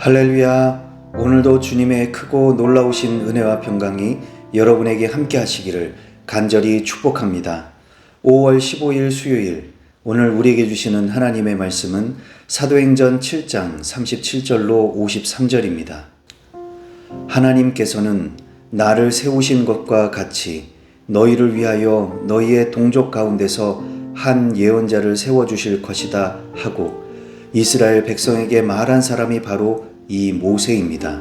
할렐루야. 오늘도 주님의 크고 놀라우신 은혜와 평강이 여러분에게 함께 하시기를 간절히 축복합니다. 5월 15일 수요일, 오늘 우리에게 주시는 하나님의 말씀은 사도행전 7장 37절로 53절입니다. 하나님께서는 나를 세우신 것과 같이 너희를 위하여 너희의 동족 가운데서 한 예언자를 세워주실 것이다 하고 이스라엘 백성에게 말한 사람이 바로 이 모세입니다.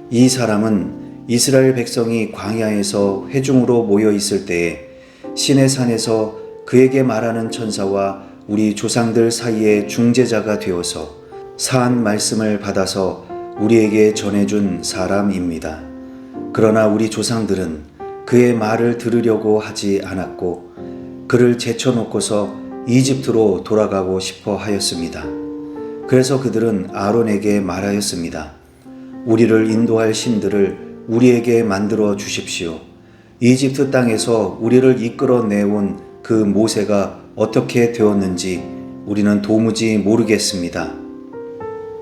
이 사람은 이스라엘 백성이 광야에서 회중으로 모여 있을 때에 시내산에서 그에게 말하는 천사와 우리 조상들 사이의 중재자가 되어서 산 말씀을 받아서 우리에게 전해준 사람입니다. 그러나 우리 조상들은 그의 말을 들으려고 하지 않았고 그를 제쳐놓고서 이집트로 돌아가고 싶어 하였습니다. 그래서 그들은 아론에게 말하였습니다. 우리를 인도할 신들을 우리에게 만들어 주십시오. 이집트 땅에서 우리를 이끌어내온 그 모세가 어떻게 되었는지 우리는 도무지 모르겠습니다.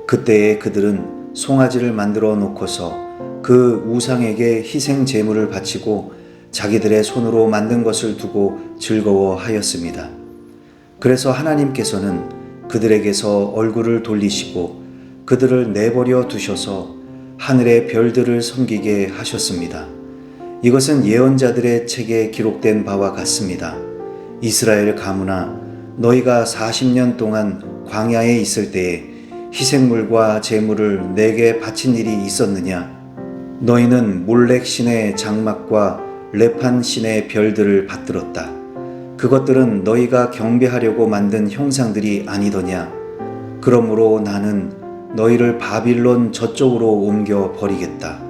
그때에 그들은 송아지를 만들어 놓고서 그 우상에게 희생 제물을 바치고 자기들의 손으로 만든 것을 두고 즐거워하였습니다. 그래서 하나님께서는 그들에게서 얼굴을 돌리시고 그들을 내버려 두셔서 하늘의 별들을 섬기게 하셨습니다. 이것은 예언자들의 책에 기록된 바와 같습니다. 이스라엘 가문아, 너희가 40년 동안 광야에 있을 때에 희생물과 제물을 내게 바친 일이 있었느냐? 너희는 몰렉 신의 장막과 레판 신의 별들을 받들었다. 그것들은 너희가 경배하려고 만든 형상들이 아니더냐? 그러므로 나는 너희를 바빌론 저쪽으로 옮겨 버리겠다.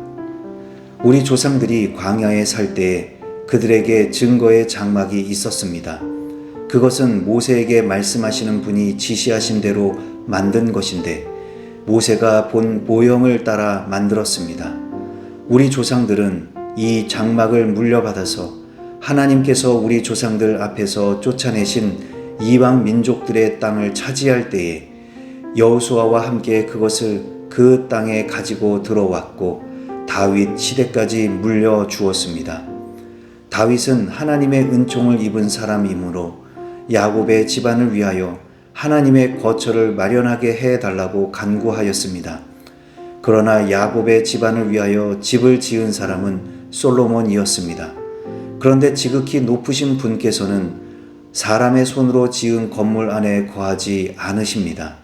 우리 조상들이 광야에 살 때에 그들에게 증거의 장막이 있었습니다. 그것은 모세에게 말씀하시는 분이 지시하신 대로 만든 것인데 모세가 본 모형을 따라 만들었습니다. 우리 조상들은 이 장막을 물려받아서 하나님께서 우리 조상들 앞에서 쫓아내신 이방 민족들의 땅을 차지할 때에 여호수아와 함께 그것을 그 땅에 가지고 들어왔고 다윗 시대까지 물려주었습니다. 다윗은 하나님의 은총을 입은 사람이므로 야곱의 집안을 위하여 하나님의 거처를 마련하게 해달라고 간구하였습니다. 그러나 야곱의 집안을 위하여 집을 지은 사람은 솔로몬이었습니다. 그런데 지극히 높으신 분께서는 사람의 손으로 지은 건물 안에 거하지 않으십니다.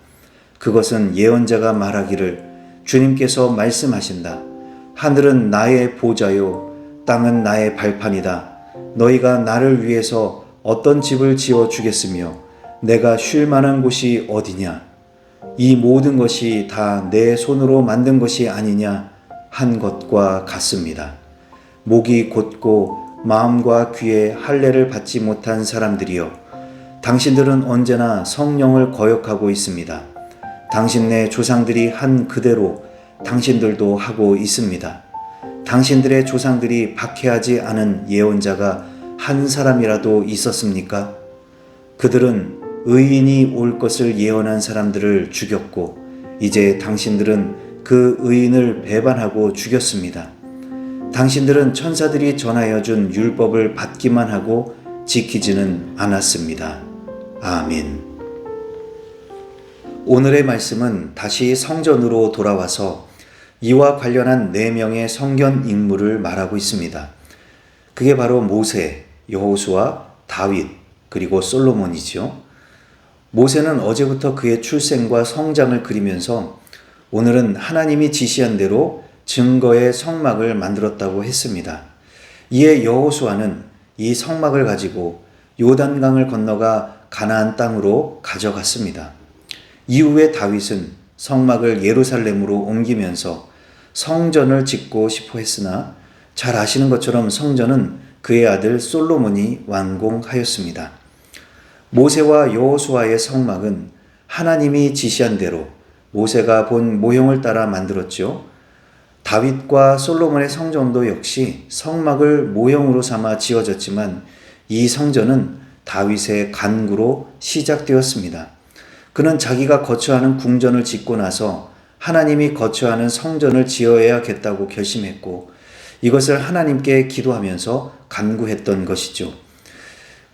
그것은 예언자가 말하기를 주님께서 말씀하신다. 하늘은 나의 보좌요, 땅은 나의 발판이다. 너희가 나를 위해서 어떤 집을 지어 주겠으며 내가 쉴 만한 곳이 어디냐? 이 모든 것이 다 내 손으로 만든 것이 아니냐 한 것과 같습니다. 목이 곧고 마음과 귀에 할례를 받지 못한 사람들이여, 당신들은 언제나 성령을 거역하고 있습니다. 당신네 조상들이 한 그대로 당신들도 하고 있습니다. 당신들의 조상들이 박해하지 않은 예언자가 한 사람이라도 있었습니까? 그들은 의인이 올 것을 예언한 사람들을 죽였고 이제 당신들은 그 의인을 배반하고 죽였습니다. 당신들은 천사들이 전하여 준 율법을 받기만 하고 지키지는 않았습니다. 아멘. 오늘의 말씀은 다시 성전으로 돌아와서 이와 관련한 4명의 성경 인물을 말하고 있습니다. 그게 바로 모세, 여호수아, 다윗, 그리고 솔로몬이죠. 모세는 어제부터 그의 출생과 성장을 그리면서 오늘은 하나님이 지시한 대로 증거의 성막을 만들었다고 했습니다. 이에 여호수아는 이 성막을 가지고 요단강을 건너가 가나안 땅으로 가져갔습니다. 이후에 다윗은 성막을 예루살렘으로 옮기면서 성전을 짓고 싶어 했으나 잘 아시는 것처럼 성전은 그의 아들 솔로몬이 완공하였습니다. 모세와 여호수아의 성막은 하나님이 지시한 대로 모세가 본 모형을 따라 만들었죠. 다윗과 솔로몬의 성전도 역시 성막을 모형으로 삼아 지어졌지만 이 성전은 다윗의 간구로 시작되었습니다. 그는 자기가 거처하는 궁전을 짓고 나서 하나님이 거처하는 성전을 지어야겠다고 결심했고 이것을 하나님께 기도하면서 간구했던 것이죠.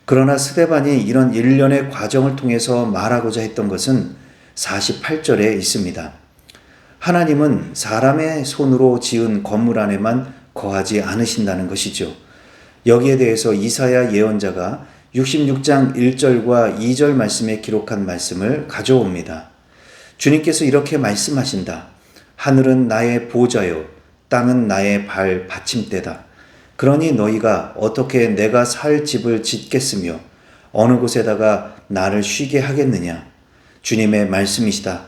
그러나 스데반이 이런 일련의 과정을 통해서 말하고자 했던 것은 48절에 있습니다. 하나님은 사람의 손으로 지은 건물 안에만 거하지 않으신다는 것이죠. 여기에 대해서 이사야 예언자가 66장 1절과 2절 말씀에 기록한 말씀을 가져옵니다. 주님께서 이렇게 말씀하신다. 하늘은 나의 보좌요, 땅은 나의 발 받침대다. 그러니 너희가 어떻게 내가 살 집을 짓겠으며 어느 곳에다가 나를 쉬게 하겠느냐. 주님의 말씀이시다.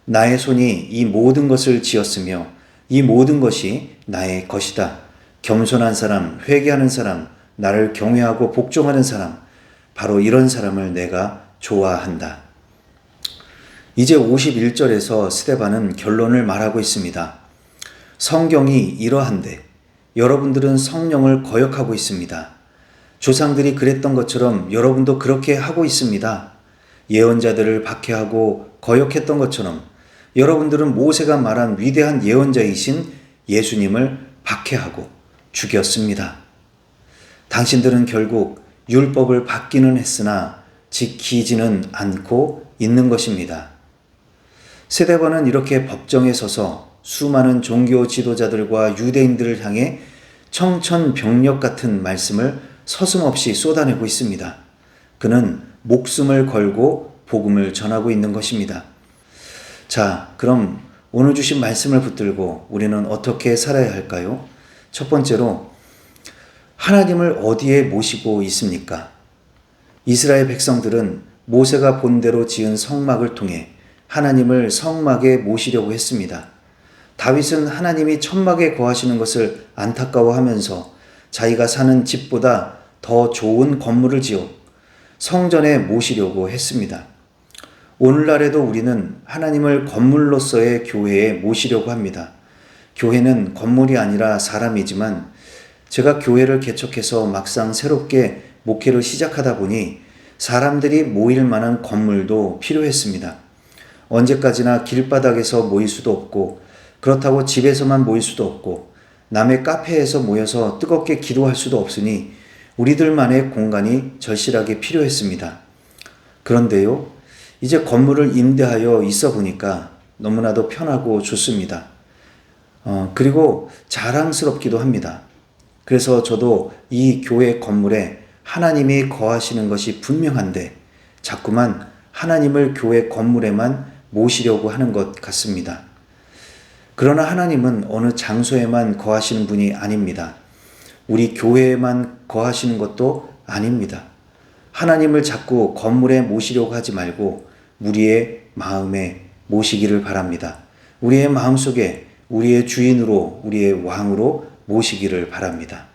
나의 손이 이 모든 것을 지었으며 이 모든 것이 나의 것이다. 겸손한 사람, 회개하는 사람, 나를 경외하고 복종하는 사람, 바로 이런 사람을 내가 좋아한다. 이제 51절에서 스데반은 결론을 말하고 있습니다. 성경이 이러한데 여러분들은 성령을 거역하고 있습니다. 조상들이 그랬던 것처럼 여러분도 그렇게 하고 있습니다. 예언자들을 박해하고 거역했던 것처럼 여러분들은 모세가 말한 위대한 예언자이신 예수님을 박해하고 죽였습니다. 당신들은 결국 율법을 받기는 했으나 지키지는 않고 있는 것입니다. 스데반은 이렇게 법정에 서서 수많은 종교 지도자들과 유대인들을 향해 청천벽력 같은 말씀을 서슴없이 쏟아내고 있습니다. 그는 목숨을 걸고 복음을 전하고 있는 것입니다. 자, 그럼 오늘 주신 말씀을 붙들고 우리는 어떻게 살아야 할까요? 첫 번째로 하나님을 어디에 모시고 있습니까? 이스라엘 백성들은 모세가 본대로 지은 성막을 통해 하나님을 성막에 모시려고 했습니다. 다윗은 하나님이 천막에 거하시는 것을 안타까워하면서 자기가 사는 집보다 더 좋은 건물을 지어 성전에 모시려고 했습니다. 오늘날에도 우리는 하나님을 건물로서의 교회에 모시려고 합니다. 교회는 건물이 아니라 사람이지만 제가 교회를 개척해서 막상 새롭게 목회를 시작하다 보니 사람들이 모일 만한 건물도 필요했습니다. 언제까지나 길바닥에서 모일 수도 없고 그렇다고 집에서만 모일 수도 없고 남의 카페에서 모여서 뜨겁게 기도할 수도 없으니 우리들만의 공간이 절실하게 필요했습니다. 그런데요, 이제 건물을 임대하여 있어 보니까 너무나도 편하고 좋습니다. 그리고 자랑스럽기도 합니다. 그래서 저도 이 교회 건물에 하나님이 거하시는 것이 분명한데 자꾸만 하나님을 교회 건물에만 모시려고 하는 것 같습니다. 그러나 하나님은 어느 장소에만 거하시는 분이 아닙니다. 우리 교회에만 거하시는 것도 아닙니다. 하나님을 자꾸 건물에 모시려고 하지 말고 우리의 마음에 모시기를 바랍니다. 우리의 마음속에 우리의 주인으로, 우리의 왕으로 모시기를 바랍니다.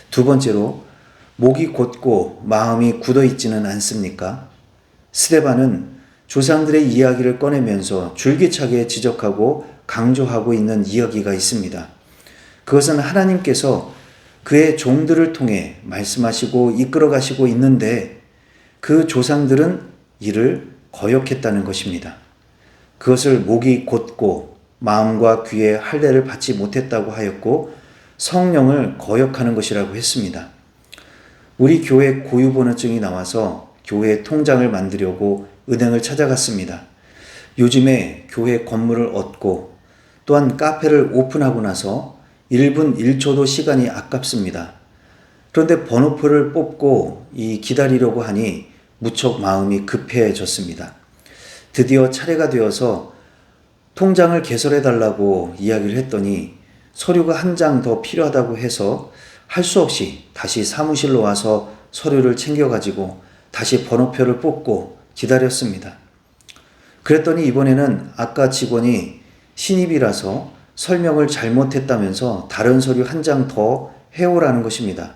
두 번째로, 목이 곧고 마음이 굳어 있지는 않습니까? 스데반은 조상들의 이야기를 꺼내면서 줄기차게 지적하고 강조하고 있는 이야기가 있습니다. 그것은 하나님께서 그의 종들을 통해 말씀하시고 이끌어 가시고 있는데 그 조상들은 이를 거역했다는 것입니다. 그것을 목이 곧고 마음과 귀에 할례를 받지 못했다고 하였고 성령을 거역하는 것이라고 했습니다. 우리 교회 고유번호증이 나와서 교회 통장을 만들려고 은행을 찾아갔습니다. 요즘에 교회 건물을 얻고 또한 카페를 오픈하고 나서 1분 1초도 시간이 아깝습니다. 그런데 번호표를 뽑고 기다리려고 하니 무척 마음이 급해졌습니다. 드디어 차례가 되어서 통장을 개설해달라고 이야기를 했더니 서류가 한 장 더 필요하다고 해서 할 수 없이 다시 사무실로 와서 서류를 챙겨가지고 다시 번호표를 뽑고 기다렸습니다. 그랬더니 이번에는 아까 직원이 신입이라서 설명을 잘못했다면서 다른 서류 한 장 더 해오라는 것입니다.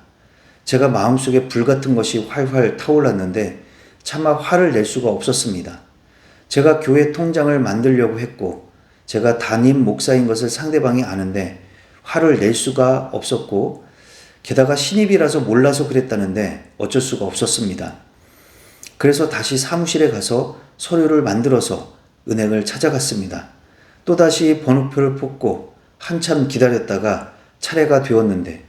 제가 마음속에 불같은 것이 활활 타올랐는데 차마 화를 낼 수가 없었습니다. 제가 교회 통장을 만들려고 했고 제가 담임 목사인 것을 상대방이 아는데 화를 낼 수가 없었고 게다가 신입이라서 몰라서 그랬다는데 어쩔 수가 없었습니다. 그래서 다시 사무실에 가서 서류를 만들어서 은행을 찾아갔습니다. 또다시 번호표를 뽑고 한참 기다렸다가 차례가 되었는데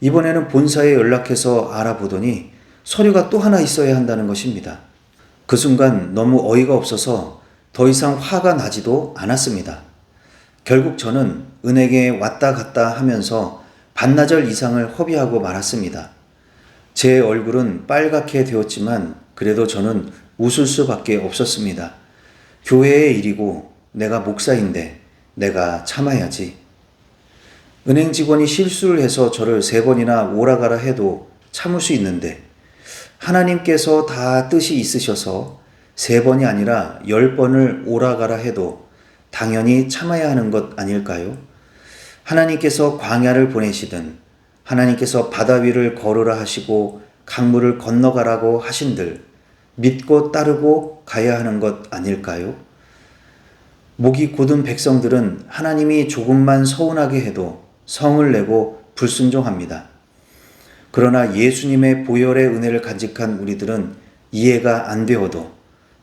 이번에는 본사에 연락해서 알아보더니 서류가 또 하나 있어야 한다는 것입니다. 그 순간 너무 어이가 없어서 더 이상 화가 나지도 않았습니다. 결국 저는 은행에 왔다 갔다 하면서 반나절 이상을 허비하고 말았습니다. 제 얼굴은 빨갛게 되었지만 그래도 저는 웃을 수밖에 없었습니다. 교회의 일이고 내가 목사인데 내가 참아야지. 은행 직원이 실수를 해서 저를 3번이나 오라가라 해도 참을 수 있는데 하나님께서 다 뜻이 있으셔서 3번이 아니라 10번을 오라가라 해도 당연히 참아야 하는 것 아닐까요? 하나님께서 광야를 보내시든 하나님께서 바다 위를 걸으라 하시고 강물을 건너가라고 하신들 믿고 따르고 가야 하는 것 아닐까요? 목이 곧은 백성들은 하나님이 조금만 서운하게 해도 성을 내고 불순종합니다. 그러나 예수님의 보혈의 은혜를 간직한 우리들은 이해가 안 되어도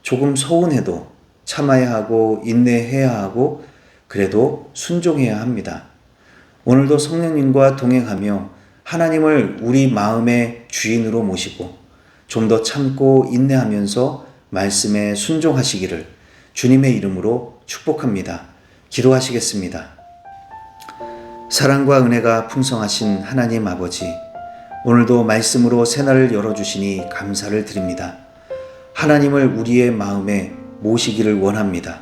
조금 서운해도 참아야 하고 인내해야 하고 그래도 순종해야 합니다. 오늘도 성령님과 동행하며 하나님을 우리 마음의 주인으로 모시고 좀 더 참고 인내하면서 말씀에 순종하시기를 주님의 이름으로 축복합니다. 기도하시겠습니다. 사랑과 은혜가 풍성하신 하나님 아버지, 오늘도 말씀으로 새날을 열어주시니 감사를 드립니다. 하나님을 우리의 마음에 모시기를 원합니다.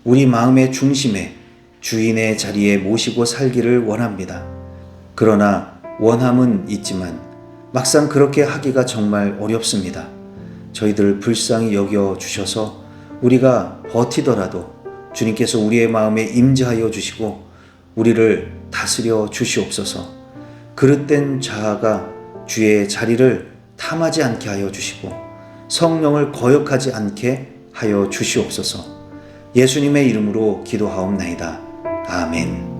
우리 마음의 중심에 주인의 자리에 모시고 살기를 원합니다. 그러나 원함은 있지만 막상 그렇게 하기가 정말 어렵습니다. 저희들 불쌍히 여겨 주셔서 우리가 버티더라도 주님께서 우리의 마음에 임재하여 주시고 우리를 다스려 주시옵소서. 그릇된 자아가 주의 자리를 탐하지 않게 하여 주시고 성령을 거역하지 않게 하여 주시옵소서. 예수님의 이름으로 기도하옵나이다. 아멘.